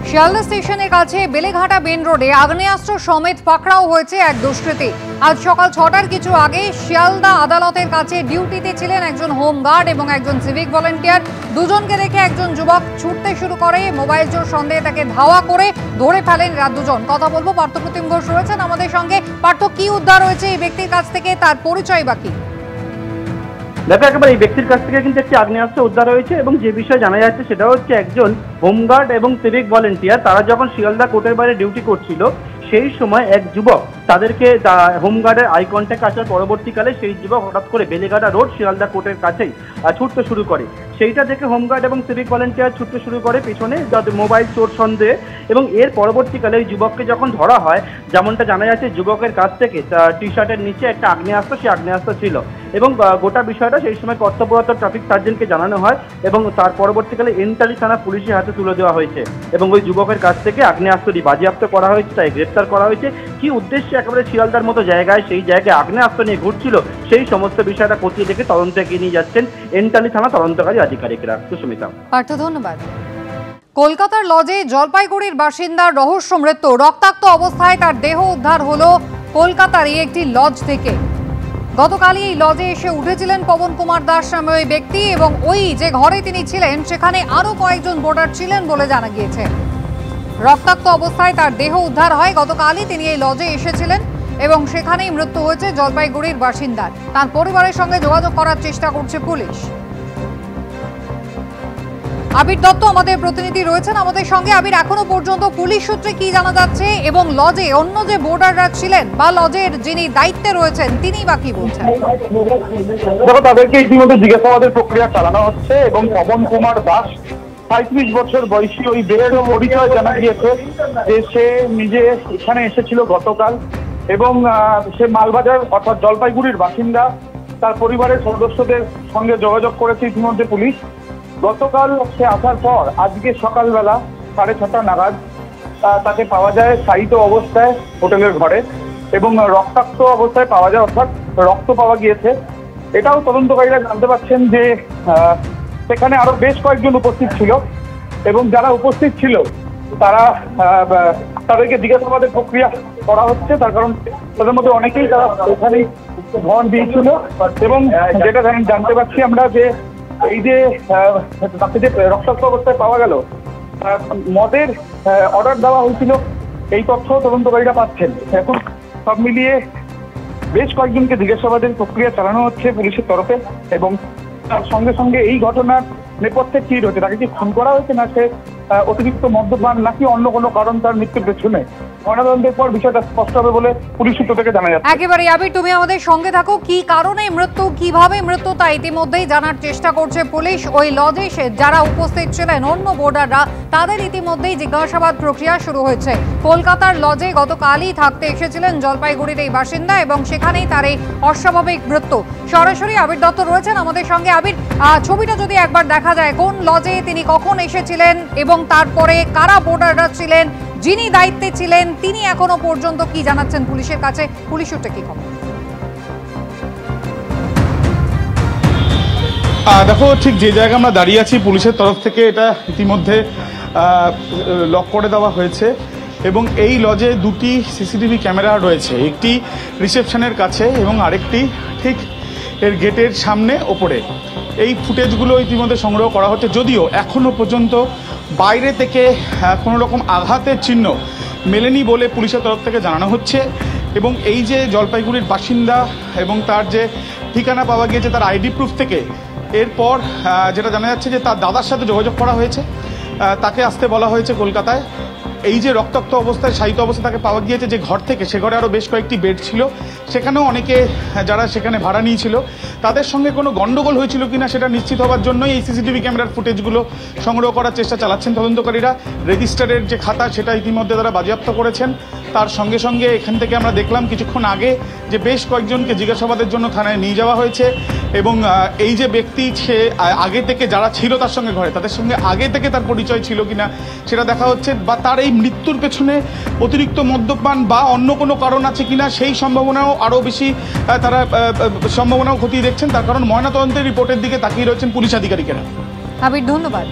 শিয়ালদা স্টেশনের কাছে বেলেঘাটা মেন রোডে আগ্নেয়াস্ত্র সমেত পাকড়াও হয়েছে এক দুষ্কৃতী। আজ সকাল 6টার কিছু আগে শিয়ালদা আদালতের কাছে ডিউটিতে ছিলেন একজন হোমগার্ড এবং একজন সিভিক ভলেন্টিয়ার। দুজনকে দেখে একজন যুবক ছুটতে শুরু করে। মোবাইল চোর সন্দেহে তাকে ধাওয়া করে ধরে ফেলেন এরা দুজন। কথা বলবো, পার্থপ্রতিম ঘোষ রয়েছেন আমাদের সঙ্গে। পার্থ, কি উদ্ধার হয়েছে এই ব্যক্তির কাছ থেকে, তার পরিচয় বাকি? দেখো, একেবারে এই ব্যক্তির কাছ থেকে কিন্তু একটি আগ্নেয়াস্ত্র উদ্ধার হয়েছে এবং যে বিষয়ে জানা যাচ্ছে সেটা হচ্ছে একজন হোমগার্ড এবং সিভিক ভলেন্টিয়ার তারা যখন শিয়ালদা কোর্টের বাইরে ডিউটি করছিল সেই সময় এক যুবক তাদেরকে হোমগার্ডের আই কন্ট্যাক্ট আসার পরবর্তীকালে সেই যুবক হঠাৎ করে বেলেঘাটা রোড শিয়ালদা কোর্টের কাছেই ছুটতে শুরু করে। সেইটা দেখে হোমগার্ড এবং সিভিক ভলেন্টিয়ার ছুটতে শুরু করে পিছনে মোবাইল চোর সন্দেহে, এবং এর পরবর্তীকালে এই যুবককে যখন ধরা হয় যেমনটা জানা যাচ্ছে যুবকের কাছ থেকে টি শার্টের নিচে একটা আগ্নেয়াস্ত্র, সেই আগ্নেয়াস্ত্র ছিল এবং গোটা বিষয়টা সেই সময় কর্তব্যরত ট্রাফিক সার্জেন্টকে জানানো হয় এবং তার পরবর্তীকালে এনটালি থানা পুলিশের হাতে তুলে দেওয়া হয়েছে এবং ওই যুবকের কাছ থেকে আগ্নেয়াস্ত্রটি বাজেয়াপ্ত করা হয়েছে, তাই গ্রেপ্তার করা হয়েছে। কি উদ্দেশ্যে একেবারে শিয়ালদার মতো জায়গায় সেই জায়গায় আগ্নেয়াস্ত্র নিয়ে ঘুরছিল সেই সমস্ত বিষয়টা খতিয়ে দেখে তদন্ত এগিয়ে নিয়ে যাচ্ছেন এনটালি থানা তদন্তকারী আধিকারিকরা। সুস্মিতা, পার্থ, ধন্যবাদ। কলকাতার লজে জলপাইগুড়ির বাসিন্দার রহস্য মৃত্যু। রক্তাক্ত অবস্থায় তার দেহ উদ্ধার হলো কলকাতারই একটি লজ থেকে। গতকালই এই লজে এসে উঠেছিলেন পবন কুমার দাস নামে ওই ব্যক্তি এবং ওই যে ঘরে তিনি ছিলেন সেখানে আরো কয়েকজন বোর্ডার ছিলেন বলে জানা গিয়েছে। রক্তাক্ত অবস্থায় তার দেহ উদ্ধার হয়। গতকালই তিনি এই লজে এসেছিলেন এবং সেখানেই মৃত্যু হয়েছে জলপাইগুড়ির বাসিন্দার। তার পরিবারের সঙ্গে যোগাযোগ করার চেষ্টা করছে পুলিশ। আবির দত্ত আমাদের প্রতিনিধি রয়েছেন আমাদের সঙ্গে। আবির, এখনো পর্যন্ত পুলিশ সূত্রে কি জানা যাচ্ছে এবং লজে অন্য যে বোর্ডাররা ছিলেন বা লজের যিনি দায়িত্বে রয়েছেন তিনি বা কি বলছেন? দেখো, তাদেরকে ইতিমধ্যে জিজ্ঞাসাবাদের প্রক্রিয়া চালানো হচ্ছে এবং পবন কুমার দাস 35 বছর বয়সী ওই বেড়ের পরিচয় জানা গিয়েছে যে সে নিজে এখানে এসেছিল গতকাল এবং সে মালবাজার অর্থাৎ জলপাইগুড়ির বাসিন্দা। তার পরিবারের সদস্যদের সঙ্গে যোগাযোগ করেছে ইতিমধ্যে পুলিশ। গতকাল সে আসার পর আজকে সকালবেলা 6:30 নাগাদ তাকে পাওয়া যায় শায়িত অবস্থায় হোটেলের ঘরে এবং রক্তাক্ত অবস্থায় পাওয়া যায়, অর্থাৎ রক্ত পাওয়া গিয়েছে। এটাও তদন্তকারীরা জানতে পারছেন যে সেখানে আরো বেশ কয়েকজন উপস্থিত ছিল এবং যারা উপস্থিত ছিল তারা তাদেরকে জিজ্ঞাসাবাদের প্রক্রিয়া করা হচ্ছে, তার কারণ তাদের মধ্যে অনেকেই তারা ওখানেই ধন দিয়েছিল এবং যেটা জানতে পারছি আমরা যে এই যে তাকে যে রক্তাক্ত অবস্থায় পাওয়া গেল মদের অর্ডার দেওয়া হয়েছিল, এই তথ্য তদন্তকারীরা পাচ্ছেন। এখন সব মিলিয়ে বেশ কয়েকজনকে জিজ্ঞাসাবাদের প্রক্রিয়া চালানো হচ্ছে পুলিশের তরফে এবং তার সঙ্গে সঙ্গে এই ঘটনার নেপথ্যে কি রয়েছে, তাকে কি খুন করা হয়েছে না সে অতিরিক্ত মদ্যপান নাকি অন্য কোনো কারণ তার মৃত্যুর পেছনে, ময়নাতদন্তের পর বিষয়টা স্পষ্ট হবে বলে পুলিশ সূত্র থেকে জানা যাচ্ছে। একেবারে আবির, তুমি আমাদের সঙ্গে থাকো। কি কারণে মৃত্যু, কিভাবে মৃত্যু তা ইতিমধ্যেই জানার চেষ্টা করছে পুলিশ। ওই লজে যারা উপস্থিত ছিলেন অন্য বোর্ডাররা তাদের ইতিমধ্যেই জিজ্ঞাসাবাদ প্রক্রিয়া শুরু হয়েছে। কলকাতার লজে গতকালই থাকতে এসেছিলেন জলপাইগুড়ির এই বাসিন্দা এবং সেখানেই তার এই অস্বাভাবিক মৃত্যু। সরাসরি আবির দত্ত রয়েছেন আমাদের সঙ্গে। আবির, ছবিটা যদি একবার দেখা যায়, কোন লজে তিনি কখন এসেছিলেন এবং তারপরে কারা বোর্ডাররা ছিলেন, যিনি দায়িত্বে ছিলেন তিনি এখনো পর্যন্ত কি জানাচ্ছেন পুলিশের কাছে, পুলিশ সূত্রে কি খবর? দেখো, ঠিক যে জায়গায় আমরা দাঁড়িয়ে আছি পুলিশের তরফ থেকে এটা ইতিমধ্যে লক করে দেওয়া হয়েছে এবং এই লজে দুটি সিসিটিভি ক্যামেরা রয়েছে, একটি রিসেপশনের কাছে এবং আরেকটি ঠিক এর গেটের সামনে ওপরে। এই ফুটেজগুলো ইতিমধ্যে সংগ্রহ করা হচ্ছে, যদিও এখনও পর্যন্ত বাইরে থেকে কোনো রকম আঘাতের চিহ্ন মেলেনি বলে পুলিশের তরফ থেকে জানানো হচ্ছে। এবং এই যে জলপাইগুড়ির বাসিন্দা এবং তার যে ঠিকানা পাওয়া গিয়েছে তার আইডি প্রুফ থেকে, এরপর যেটা জানা যাচ্ছে যে তার দাদার সাথে যোগাযোগ করা হয়েছে, তাকে আসতে বলা হয়েছে কলকাতায়। এই যে রক্তাক্ত অবস্থায় শায়িত অবস্থায় তাকে পাওয়া গিয়েছে যে ঘর থেকে, সে ঘরে আরও বেশ কয়েকটি বেড ছিল, সেখানেও অনেকে যারা সেখানে ভাড়া নিয়েছিল তাদের সঙ্গে কোনো গণ্ডগোল হয়েছিল কিনা সেটা নিশ্চিত হওয়ার জন্যই এই সিসিটিভি ক্যামেরার ফুটেজগুলো সংগ্রহ করার চেষ্টা চালাচ্ছেন তদন্তকারীরা। রেজিস্টারের যে খাতা সেটা ইতিমধ্যে তারা বাজেয়াপ্ত করেছেন। তার সঙ্গে সঙ্গে এখান থেকে আমরা দেখলাম কিছুক্ষণ আগে যে বেশ কয়েকজনকে জিজ্ঞাসাবাদের জন্য থানায় নিয়ে যাওয়া হয়েছে এবং এই যে ব্যক্তি সে আগে থেকে যারা ছিল তার সঙ্গে ঘরে, তাদের সঙ্গে আগে থেকে তার পরিচয় ছিল কিনা সেটা দেখা হচ্ছে, বা তার এই মৃত্যুর পেছনে অতিরিক্ত মদ্যপান বা অন্য কোনো কারণ আছে কিনা সেই সম্ভাবনাও আরও বেশি তারা সম্ভাবনাও খতিয়ে দেখছেন। তার কারণ ময়নাতদন্তের রিপোর্টের দিকে তাকিয়ে রয়েছেন পুলিশ আধিকারিকেরা। আবির, ধন্যবাদ।